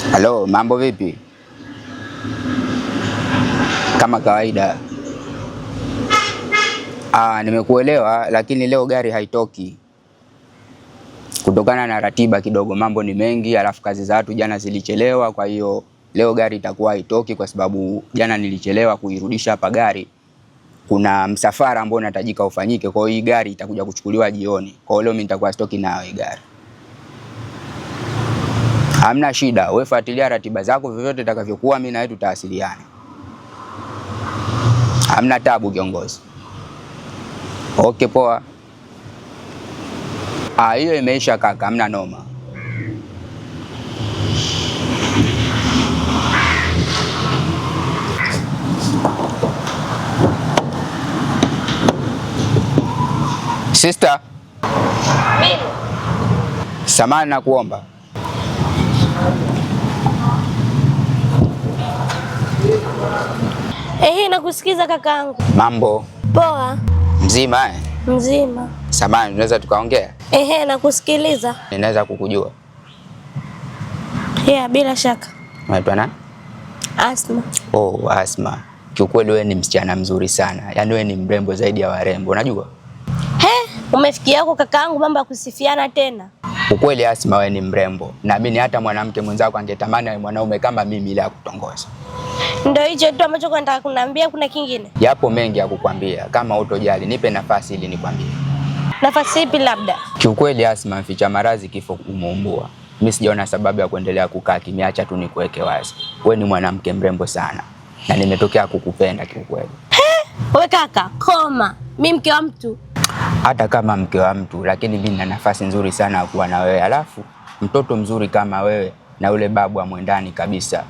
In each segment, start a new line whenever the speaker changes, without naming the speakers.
Halo, mambo vipi? Kama kawaida. Nimekuelewa, lakini leo gari haitoki kutokana na ratiba kidogo. Mambo ni mengi, alafu kazi za watu jana zilichelewa. Kwa hiyo leo gari itakuwa haitoki kwa sababu jana nilichelewa kuirudisha hapa gari. Kuna msafara ambao unahitajika ufanyike, kwa hiyo hii gari itakuja kuchukuliwa jioni. Kwa hiyo leo mimi nitakuwa stoki nayo hii gari. Hamna shida, wewe fuatilia ratiba zako, vyovyote itakavyokuwa mimi na wewe tutawasiliana. Hamna tabu kiongozi. Okay, poa. Hiyo imeisha kaka, hamna noma. Sister.
Mimi.
Samahani na kuomba.
Nakusikiza kakaangu.
Mambo.
Poa.
Mzima
Mzima.
Samahani, tunaweza tukaongea?
Nakusikiliza.
Ninaweza kukujua?
Bila shaka.
Unaitwa nani?
Asma.
Oh, Asma. Kiukweli wewe ni msichana mzuri sana. Yaani wewe ni mrembo zaidi ya warembo, unajua?
Umefikia huko kakaangu, mambo ya kusifiana tena.
Ukweli Asma, wewe ni mrembo. Naamini hata mwanamke mwenzako angetamani mwanaume kama mimi ili akutongoza.
Ndio hicho tu ambacho nataka kuniambia, kuna kingine?
Yapo mengi ya kukwambia, kama utojali nipe nafasi ili nikwambie.
Nafasi ipi labda?
Kiukweli Asma, mficha maradhi kifo umuumbua. Mimi sijaona sababu ya kuendelea kukaa kimya, acha tu nikuweke wazi. Wewe ni mwanamke mrembo sana na nimetokea kukupenda kiukweli.
Wewe kaka, koma. Mimi mke wa mtu.
Hata kama mke wa mtu, lakini mimi nina nafasi nzuri sana ya kuwa na wewe. Alafu mtoto mzuri kama wewe na ule babu amwendani kabisa.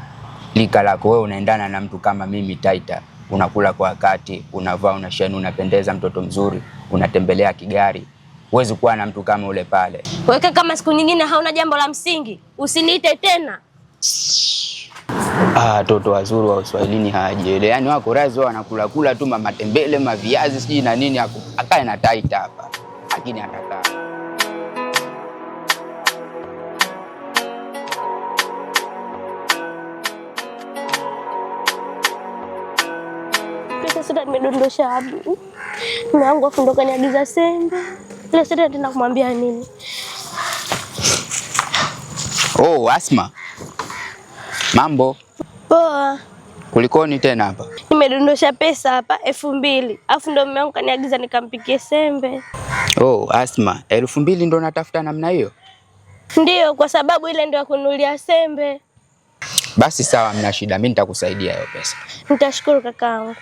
Lika lako wewe unaendana na mtu kama mimi Taita. Unakula kwa wakati, unavaa, unasheni, unapendeza, mtoto mzuri, unatembelea kigari. Huwezi kuwa na mtu kama ule pale.
Weka kama siku nyingine hauna jambo la msingi, usiniite tena.
Watoto wazuri wa Uswahilini hawajielewi. Yaani wako razi wao wanakula kula tu matembele, maviazi, siji na nini, akae na Taita hapa. Lakini atakaa.
Sasa nimedondosha hapo. Mume wangu afundoka niagiza sembe. Ile sasa tena kumwambia nini?
Oh, Asma. Mambo.
Poa.
Kulikoni tena hapa?
Nimedondosha pesa hapa 2000. Afu ndo mume wangu kaniagiza nikampikie sembe.
Oh, Asma, 2000 ndo natafuta namna hiyo?
Ndio, kwa sababu ile ndio ya kununulia sembe.
Basi sawa, mna shida, mimi nitakusaidia hiyo pesa.
Nitashukuru kakaangu.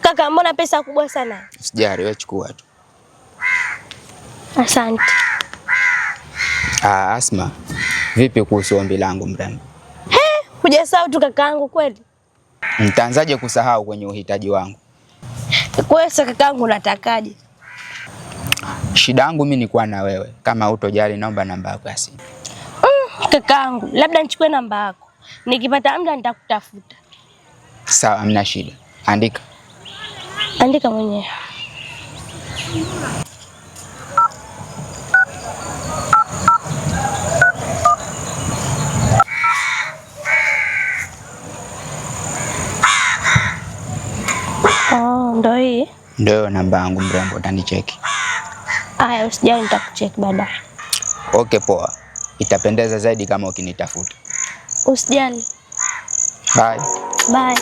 Kaka, mbona pesa kubwa sana?
Sijari, wewe chukua tu.
Asante.
Asma, vipi kuhusu ombi langu mrembo?
Hujasahau tu kakaangu kweli?
Nitaanzaje kusahau kwenye uhitaji wangu?
Kwa hiyo kakaangu unatakaje?
Shida yangu mimi ni kuwa na wewe. Kama hutojali naomba namba yako ya simu.
Kakaangu, labda nichukue namba yako. Nikipata muda nitakutafuta.
Sawa, hamna shida. Andika.
Andika mwenyewe. Ndio hii.
Ndio namba yangu mrembo, utanicheki.
Haya, usijali nitakucheki baadaye.
Okay, poa. Itapendeza zaidi kama ukinitafuta.
Usijali.
Bye.
Bye.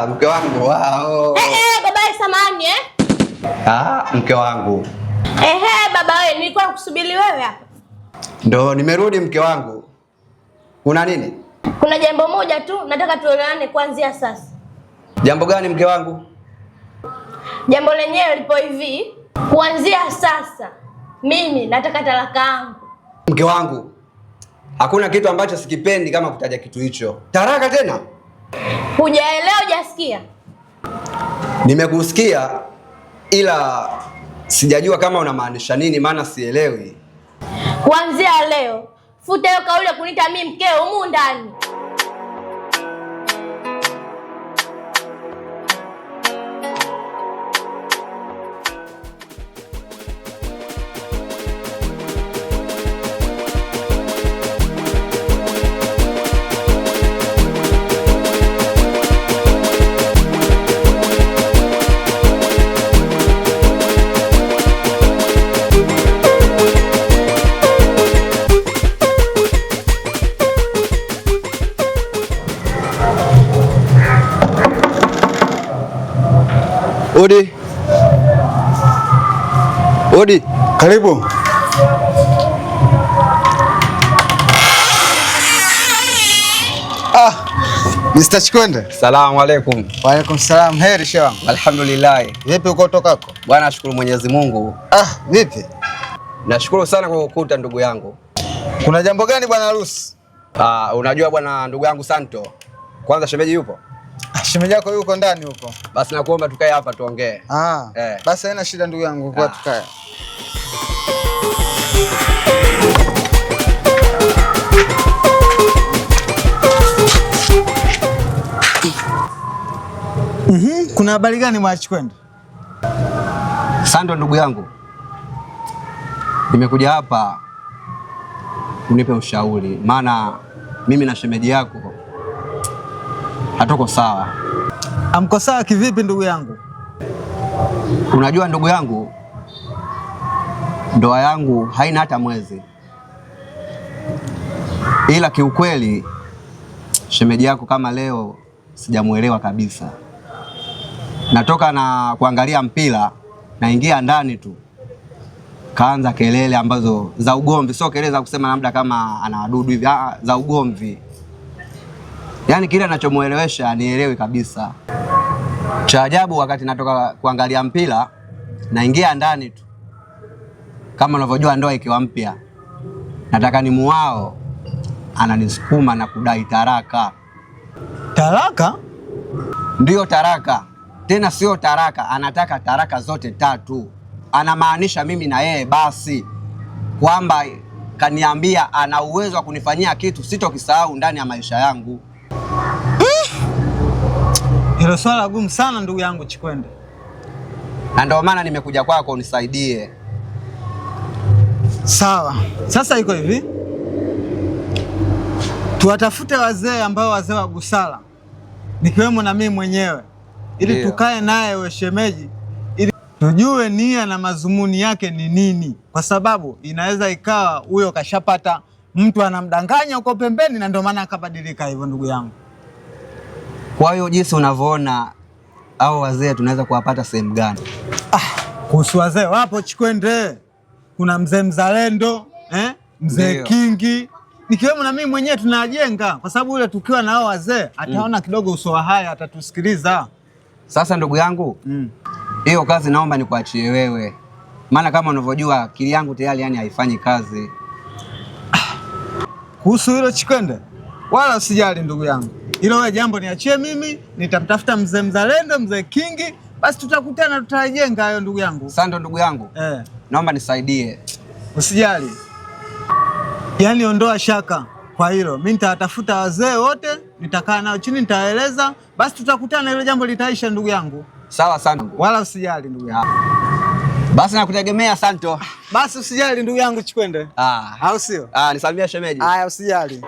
Mke wangu wao.
Baba samani
Mke wangu.
Baba wewe, nilikuwa nakusubiri wewe hapa.
Ndo nimerudi mke wangu. Kuna nini?
Kuna jambo moja tu nataka tuelewane kuanzia sasa.
Jambo gani mke wangu?
Jambo lenyewe lipo hivi, kuanzia sasa mimi nataka talaka yangu.
Mke wangu, hakuna kitu ambacho sikipendi kama kutaja kitu hicho. Talaka tena?
Hujaelewa, hujasikia?
Nimekusikia ila sijajua kama unamaanisha nini, maana sielewi.
Kuanzia leo futa hiyo kauli ya kuniita mimi mkeo humu ndani.
Odi. Odi.
Karibu. Mr. Chikwende.
Salamu alaikum.
Wa alaikum salam. Heri shewa.
Alhamdulillah.
Vipi uko tokako?
Bwana nashukuru Mwenyezi Mungu.
Vipi?
Nashukuru sana kwa kukuta ndugu yangu.
Kuna jambo gani bwana harusi?
Unajua bwana ndugu yangu Santo. Kwanza shemeji yupo?
Shemeji yako yuko ndani huko.
Basi nakuomba tukae hapa tuongee.
Basi haina shida ndugu yangu, kwa tukae. Kuna habari gani mwa Chikwende?
Santo ndugu yangu, nimekuja hapa unipe ushauri, maana mimi na shemeji yako hatuko sawa.
Amko sawa kivipi ndugu yangu?
Unajua ndugu yangu, ndoa yangu haina hata mwezi, ila kiukweli shemeji yako kama leo sijamuelewa kabisa. Natoka na kuangalia mpira, naingia ndani tu kaanza kelele ambazo za ugomvi, sio kelele za kusema labda kama ana wadudu hivi, za ugomvi. Yaani kile anachomuelewesha nielewi kabisa. Cha ajabu, wakati natoka kuangalia mpira naingia ndani tu, kama unavyojua ndoa ikiwa mpya, nataka ni muao, ananisukuma na kudai taraka.
Taraka?
Ndiyo taraka. Tena sio taraka, anataka taraka zote tatu. Anamaanisha mimi na yeye basi, kwamba kaniambia ana uwezo wa kunifanyia kitu sitokisahau ndani ya maisha yangu.
Hilo swala gumu sana ndugu yangu Chikwende.
Na ndio maana nimekuja kwako unisaidie.
Sawa. Sasa iko hivi, tuwatafute wazee ambao wazee wa busara, nikiwemo na mimi mwenyewe, ili tukae naye we shemeji, ili tujue nia na mazumuni yake ni nini, kwa sababu inaweza ikawa huyo kashapata mtu anamdanganya huko pembeni, na ndio maana akabadilika hivyo ndugu yangu.
Kwa hiyo jinsi unavyoona, au wazee tunaweza kuwapata sehemu gani?
Kuhusu wazee wapo Chikwende. Kuna mzee Mzalendo, mzee Kingi, nikiwemo na mimi mwenyewe tunajenga, kwa sababu yule tukiwa na hao wazee ataona kidogo uso wa haya, atatusikiliza.
Sasa ndugu yangu, hiyo kazi naomba nikuachie wewe, maana kama unavyojua akili yangu tayari yani haifanyi kazi.
Kuhusu hilo Chikwende, wala usijali ndugu yangu, hilo wewe jambo niachie mimi, nitamtafuta mzee Mzalendo, mzee Kingi, basi tutakutana, tutajenga hayo ndugu yangu.
Sasa ndugu yangu, naomba nisaidie.
Usijali, yaani ondoa shaka kwa hilo. Mimi nitatafuta wazee wote, nitakaa nao chini, nitaeleza, basi tutakutana, hilo jambo litaisha ndugu yangu.
Sawa sana. Wala
usijali ndugu yangu.
Basi nakutegemea Santo.
Basi usijali ndugu yangu Chikwende. Au sio?
Nisalimia shemeji.
Usijali.